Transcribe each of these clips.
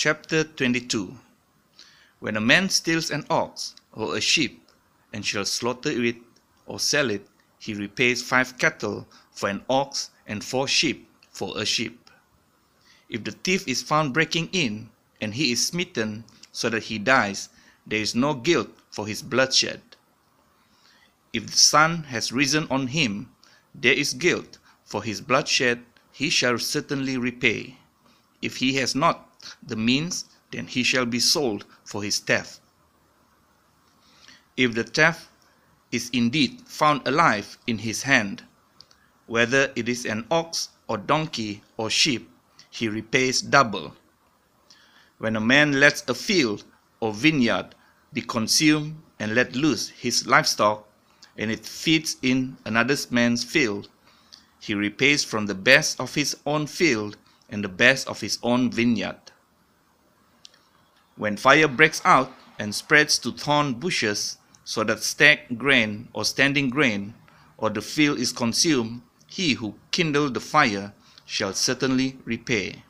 Chapter 22. When a man steals an ox or a sheep, and shall slaughter it or sell it, he repays 5 cattle for an ox and 4 sheep for a sheep. If the thief is found breaking in, and he is smitten so that he dies, there is no guilt for his bloodshed. If the sun has risen on him, there is guilt for his bloodshed, he shall certainly repay. If he has not the means, then he shall be sold for his theft. If the theft is indeed found alive in his hand, whether it is an ox or donkey or sheep, he repays double. When a man lets a field or vineyard be consumed and let loose his livestock, and it feeds in another man's field, he repays from the best of his own field and the best of his own vineyard. When fire breaks out and spreads to thorn bushes, so that stacked grain or standing grain, or the field is consumed, he who kindled the fire shall certainly repay.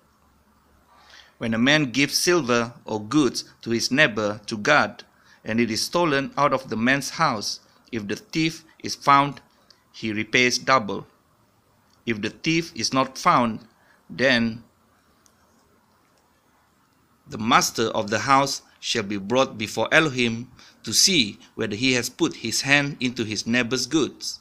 When a man gives silver or goods to his neighbor to guard, and it is stolen out of the man's house, if the thief is found, he repays double. If the thief is not found, then the master of the house shall be brought before Elohim to see whether he has put his hand into his neighbor's goods.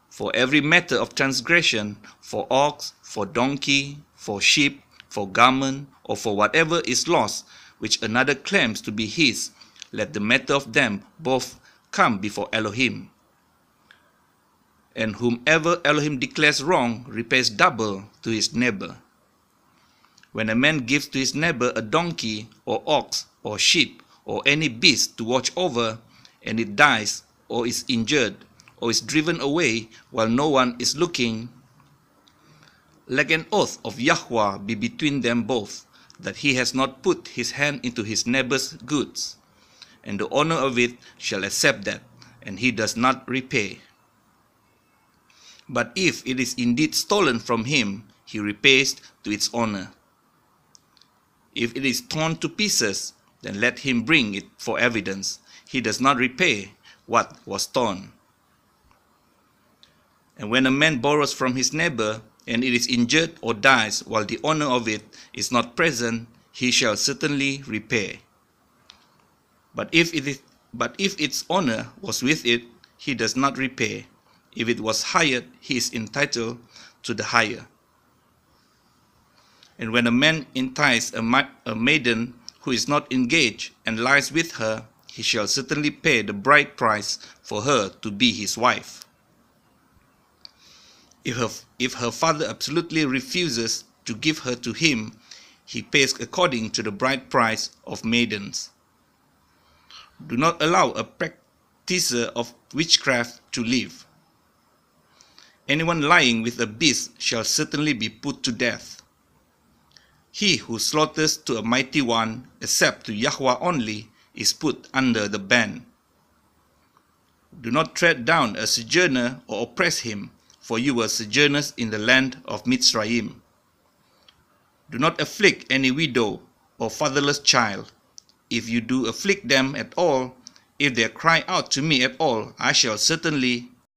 For every matter of transgression, for ox, for donkey, for sheep, for garment, or for whatever is lost, which another claims to be his, let the matter of them both come before Elohim. And whomever Elohim declares wrong repays double to his neighbor. When a man gives to his neighbor a donkey, or ox, or sheep, or any beast to watch over, and it dies, or is injured, or is driven away while no one is looking, let an oath of Yahweh be between them both, that he has not put his hand into his neighbor's goods, and the owner of it shall accept that, and he does not repay. But if it is indeed stolen from him, he repays to its owner. If it is torn to pieces, then let him bring it for evidence. He does not repay what was torn. And when a man borrows from his neighbor, and it is injured or dies while the owner of it is not present, he shall certainly repay. But if its owner was with it, he does not repay. If it was hired, he is entitled to the hire. And when a man entices a maiden who is not engaged and lies with her, he shall certainly pay the bride price for her to be his wife. If her father absolutely refuses to give her to him, he pays according to the bride price of maidens. Do not allow a practicer of witchcraft to live. Anyone lying with a beast shall certainly be put to death. He who slaughters to a mighty one, except to Yahweh only, is put under the ban. Do not tread down a sojourner or oppress him, for you were sojourners in the land of Mitzrayim. Do not afflict any widow or fatherless child. If you do afflict them at all, if they cry out to me at all, I shall certainly